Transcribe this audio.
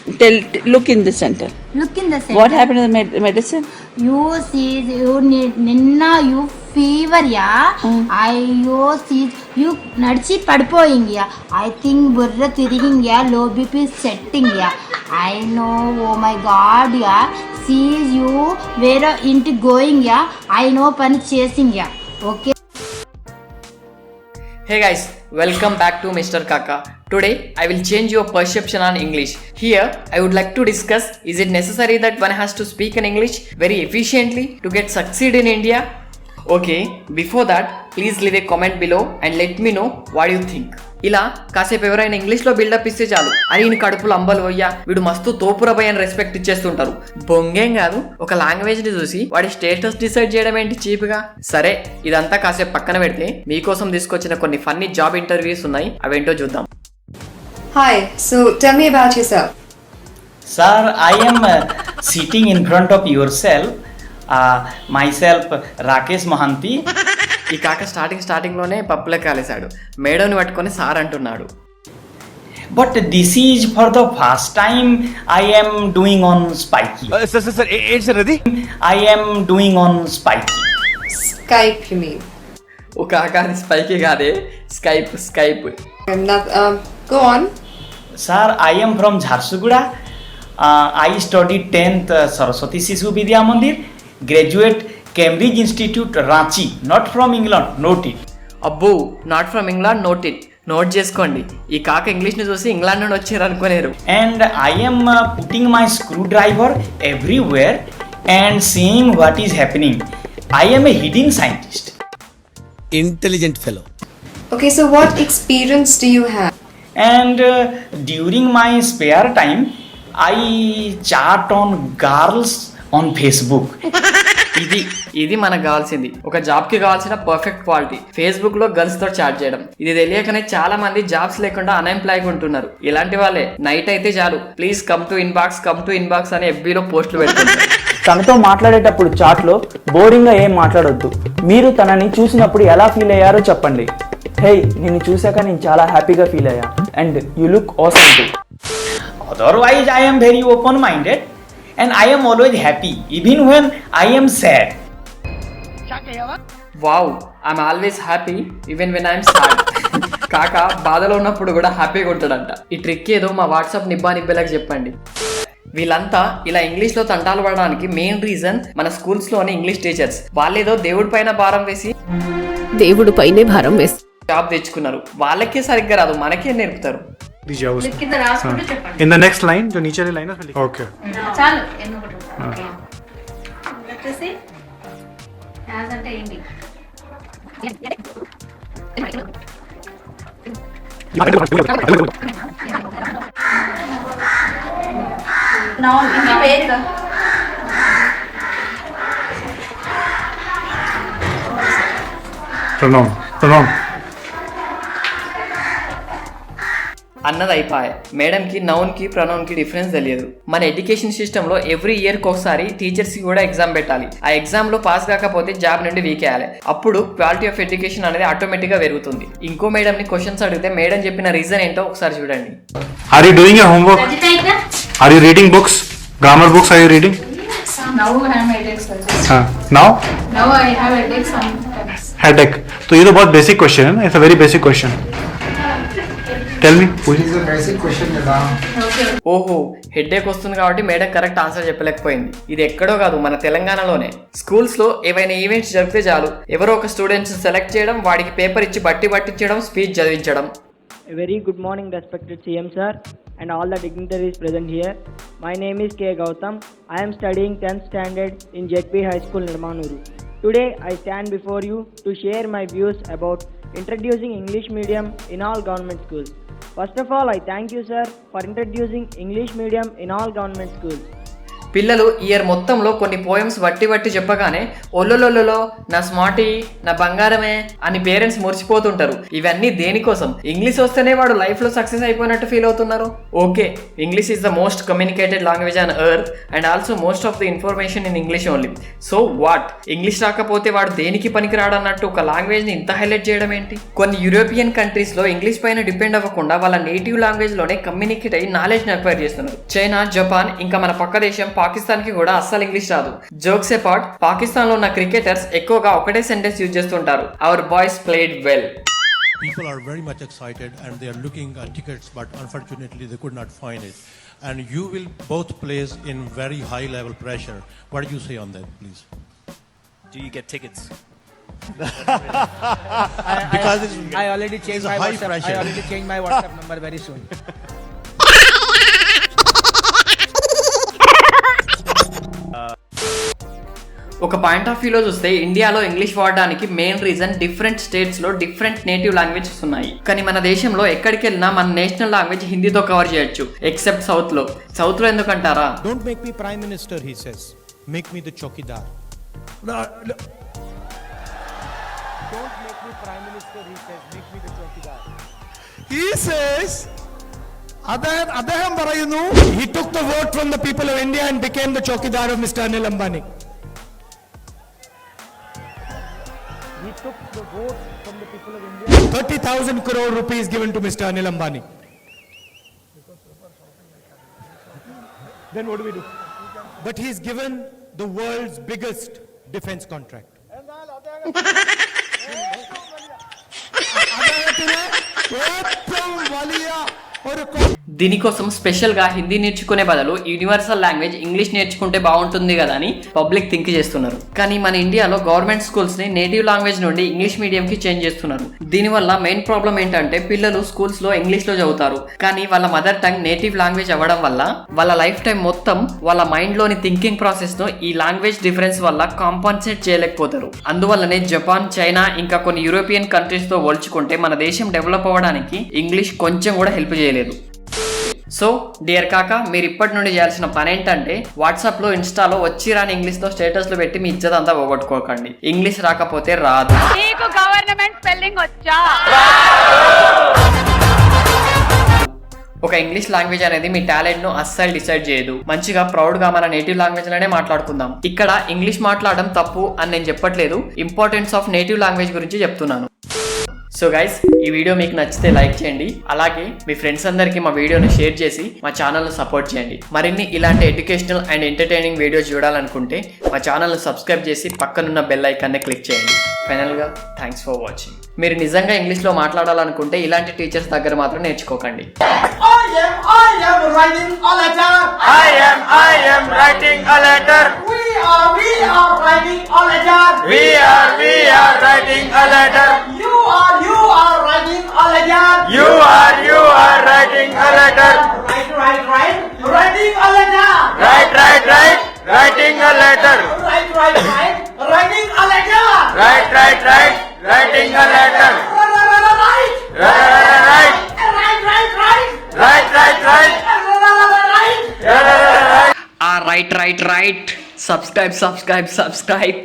Look in the center. Look in the center. What happened to the medicine? You see, you need నిన్న you fever అయ్యో you నడిచి పడిపోయింగ్ I think బుర్ర తిరిగింగ్ లో BP setting I know, oh my god sees you where into going I know పని chasing okay. Hey guys, welcome back to Mr. Kaka. Today I will change your perception on English. Here I would like to discuss, is it necessary that one has to speak in English very efficiently to get succeed in India? Okay, before that please leave a comment below and let me know what you think. ఇలా కాసేపు ఎవరైనా ఇంగ్లీష్లో buildup ఇస్తే చాలు అని ఈయన కడుపులు అంబలు పోయ్యా వీడు మస్తు తోపురబోయ్ అని రెస్పెక్ట్ ఇచ్చేస్తుంటారు. బొంగేం కాదు, ఒక లాంగ్వేజ్ ని చూసి వాడి స్టేటస్ డిసైడ్ చేయడం ఏంటి చీప్గా. సరే ఇదంతా కాసేపు పక్కన పెడితే మీకోసం తీసుకొచ్చిన కొన్ని ఫన్నీ జాబ్ ఇంటర్వ్యూస్ ఉన్నాయి, అవేంటో చూద్దాం. Hi, so tell me about yourself. Sir, I am sitting in front of yourself. Myself, Rakesh Mohanty. ఈ కాక స్టార్టింగ్ లోనే పప్పులో కాలేశాడు, మేడంని పట్టుకొని సార్ అంటున్నాడు. But this is for the first time I am doing on Spiky. Sir, it's ready? I am doing on Spiky. Skype, you mean? ఓ కాక అది స్పైకి కాదే, Skype. Go on. Sir, I am from Jharsuguda. I studied 10th Saraswati Sishu Vidya Mandir. Graduate Cambridge Institute, Ranchi. Not from England. Note it. అబ్బో, not from England, note it. Note చేసుకోండి. ఈ కాక ఇంగ్లీష్ని చూసి England నుండి వచ్చారు అనుకోలేరు. And I am putting my screwdriver everywhere and seeing what is happening. I am a hidden scientist. Intelligent fellow. Okay, so what experience do you have? And during my spare time I chat on girls on Facebook. ఇది మనకు కావాల్సింది. ఒక job కి కావాల్సిన perfect quality Facebook లో girls తో chat చేయడం. ఇది తెలియకనే చాలా మంది జాబ్స్ లేకుండా అన్ఎంప్లాయ్గా ఉంటున్నారు. ఇలాంటి వాళ్ళే నైట్ అయితే చాలు ప్లీజ్ కమ్ టు ఇన్బాక్స్ అని FB లో పోస్టులు పెడుతున్నారు. తనతో మాట్లాడేటప్పుడు చాట్లో బోరింగ్గా ఏం మాట్లాడొద్దు. మీరు తనని చూసినప్పుడు ఎలా ఫీల్ అయ్యారో చెప్పండి. హే, నిన్ను చూశాక నేను చాలా హ్యాపీగా ఫీల్ అయ్యా and you look awesome to. Otherwise I am very open minded and I am always happy even when I am sad. Wow, I'm always happy even when I'm sad. కాక బాధలో ఉన్నప్పుడు కూడా హ్యాపీగా ఉంటాడంట. ఈ ట్రిక్ ఏదో మా వాట్సాప్ నిబ్బేలకు చెప్పండి. వీళ్ళంతా ఇలా ఇంగ్లీష్ లో తంటాలు పడడానికి మెయిన్ రీజన్ మన స్కూల్స్ లోని ఇంగ్లీష్ టీచర్స్. వాళ్ళేదో దేవుడి పైన భారం వేసి జాబ్ తెచ్చుకున్నారు. వాళ్ళకే సరిగ్గా రాదు, మనకే నేర్పుతారు. In the next line, जो नीचे वाली लाइन है उसमें लिखो. Okay. చాలు ఎన్నొకటి వచ్చేసి యాజ్ అంటే ఏంటి నౌన్ ఇది పేరు Pronoun. అన్నది అయిపోయా. మేడంకి నౌన్కి ప్రొనౌన్కి డిఫరెన్స్ తెలియదు. మన ఎడ్యుకేషన్ సిస్టంలో ఎవ్రీ ఇయర్కి ఒకసారి టీచర్స్కి కూడా ఎగ్జామ్ పెట్టాలి. ఆ ఎగ్జామ్లో పాస్ కాకపోతే జాబ్ నుండి వీకేయాలి. అప్పుడు క్వాలిటీ ఆఫ్ ఎడ్యుకేషన్ అనేది ఆటోమేటిక్గా పెరుగుతుంది. ఇంకో మేడంని క్వశ్చన్స్ అడిగితే మేడం చెప్పిన రీజన్ ఏంటో ఒకసారి చూడండి. Are you doing your homework? Are you reading books? Grammar books are you reading? Now I have headaches. Now I have headaches sometimes. Headache. तो ये तो बहुत बेसिक क्वेश्चन है. It's a very basic question. Tell me. ఓహో, headache వస్తుంది కాబట్టి madam correct answer చెప్పలేకపోయింది. ఇది ఎక్కడో కాదు, మన తెలంగాణలోనే. స్కూల్స్ లో ఏవైనా ఈవెంట్స్ జరిగితే చాలు ఎవరో ఒక స్టూడెంట్స్ సెలెక్ట్ చేయడం, వాడికి పేపర్ ఇచ్చి పట్టించడం, స్పీచ్ చదివించడం. A very good morning, respected CM sir and all the dignitaries present here. My name is K. Gautam. I am studying 10th standard in JP High School, Nirmanuru. Today I stand before you to share my views about introducing English medium in all government schools. First of all, I thank you sir for introducing English medium in all government schools. పిల్లలు year మొత్తంలో కొన్ని poems బట్టి చెప్పగానే ఒల్లొలొల్లలో నా smarty నా బంగారమే అని parents మురిసిపోతుంటారు. ఇవన్నీ దేనికోసం? ఇంగ్లీష్ వస్తేనే వాడు లైఫ్ లో సక్సెస్ అయిపోయినట్టు ఫీల్ అవుతున్నారు. Okay, English is the most communicated language on earth and also most of the information in English only. So what? English రాకపోతే వాడు దేనికి పనికి రాడన్నట్టు ఒక లాంగ్వేజ్ ని ఇంత హైలైట్ చేయడం ఏంటి? కొన్ని యూరోపియన్ కంట్రీస్ లో ఇంగ్లీష్ పైన డిపెండ్ అవ్వకుండా వాళ్ళ నేటివ్ లాంగ్వేజ్ లోనే కమ్యూనికేట్ అయ్యి నాలెడ్జ్ ని అక్వైర్ చేస్తున్నారు. చైనా, జపాన్, ఇంకా మన పక్క దేశం పాకిస్తాన్ కి కూడా అస్సలు ఇంగ్లీష్ రాదు. జోక్స్ అపార్ట్, పాకిస్తాన్ లో ఉన్న క్రికెటర్స్ ఎక్కువగా ఒకటే సెంటెన్స్ యూజ్ చేస్తుంటారు, our boys played well. People are very much excited and they are looking at tickets, but unfortunately they could not find it. And you will both place in very high level pressure. What do you say on that, please? Do you get tickets? Because I already changed my high WhatsApp. pressure. I already changed my WhatsApp number very soon. ఒక point of వ్యూలో చూస్తే ఇండియాలో English వాడడానికి main reason different states లో different native languages ఉన్నాయి. కానీ మన దేశంలో ఎక్కడికి వెళ్ళినా మన నేషనల్ లాంగ్వేజ్ హిందీతో కవర్ చేయొచ్చు, ఎక్సెప్ట్ సౌత్ లో. సౌత్ లో ఎందుకంటారా? don't make me prime minister, he says. Make me the chokidar. No. Don't make me prime minister, he says. Make me the chokidar. He says, അദ്ദേഹം പറയുന്നു, he took the vote from the people of India and became the chokidar of Mr. Anil Ambani. He took the vote from the people of India. 30,000 crore rupees given to Mr. Anil Ambani. Then what do we do? But he's given the world's biggest defense contract. അദ്ദേഹത്തിന് ഏറ്റവും വലിയ ഒരു దీనికోసం special గా హిందీ నేర్చుకునే బదులు universal language English నేర్చుకుంటే బాగుంటుంది కదా అని పబ్లిక్ థింక్ చేస్తున్నారు. కానీ మన ఇండియాలో గవర్నమెంట్ స్కూల్స్ ని నేటివ్ లాంగ్వేజ్ నుండి ఇంగ్లీష్ మీడియం కి చేంజ్ చేస్తున్నారు. దీనివల్ల మెయిన్ ప్రాబ్లం ఏంటంటే పిల్లలు స్కూల్స్ లో ఇంగ్లీష్ లో చదువుతారు, కానీ వాళ్ళ మదర్ టంగ్ నేటివ్ లాంగ్వేజ్ అవ్వడం వల్ల వాళ్ళ లైఫ్ టైం మొత్తం వాళ్ళ మైండ్ లోని థింకింగ్ ప్రాసెస్ ను ఈ లాంగ్వేజ్ డిఫరెన్స్ వల్ల కాంపన్సేట్ చేయలేకపోతారు. అందువల్లనే జపాన్, చైనా ఇంకా కొన్ని యూరోపియన్ కంట్రీస్ తో పోల్చుకుంటే మన దేశం డెవలప్ అవ్వడానికి ఇంగ్లీష్ కొంచెం కూడా హెల్ప్ చేయలేదు. సో డియర్ కాకా, మీరు ఇప్పటి నుండి చేయాల్సిన పని ఏంటంటే వాట్సాప్ లో, ఇన్స్టాలో వచ్చి రాని ఇంగ్లీష్ లో స్టేటస్ లో పెట్టి మీ ఇజ్జత్ అంతా పోగొట్టుకోకండి. ఇంగ్లీష్ రాకపోతే రాదు. గవర్నమెంట్ స్పెల్లింగ్ వచ్చా? ఒక ఇంగ్లీష్ లాంగ్వేజ్ అనేది మీ టాలెంట్ ను అస్సలు డిసైడ్ చేయదు. మంచిగా ప్రౌడ్ గా మన నేటివ్ లాంగ్వేజ్ లోనే మాట్లాడుకుందాం. ఇక్కడ ఇంగ్లీష్ మాట్లాడడం తప్పు అని నేను చెప్పట్లేదు, ఇంపార్టెన్స్ ఆఫ్ నేటివ్ లాంగ్వేజ్ గురించి చెప్తున్నాను. సో గైస్, ఈ వీడియో మీకు నచ్చితే లైక్ చేయండి, అలాగే మీ ఫ్రెండ్స్ అందరికీ మా వీడియోని షేర్ చేసి మా ఛానల్ను సపోర్ట్ చేయండి. మరిన్ని ఇలాంటి ఎడ్యుకేషనల్ అండ్ ఎంటర్టైనింగ్ వీడియోస్ చూడాలనుకుంటే మా ఛానల్ను సబ్స్క్రైబ్ చేసి పక్కనున్న బెల్ ఐకాన్ని క్లిక్ చేయండి. ఫైనల్గా థ్యాంక్స్ ఫర్ వాచింగ్. మీరు నిజంగా ఇంగ్లీష్లో మాట్లాడాలనుకుంటే ఇలాంటి టీచర్స్ దగ్గర మాత్రం నేర్చుకోకండి. You are writing a letter. Right. Writing a letter. Right. Writing a letter. Right. Writing a letter. Right. Writing a letter. Right. Subscribe.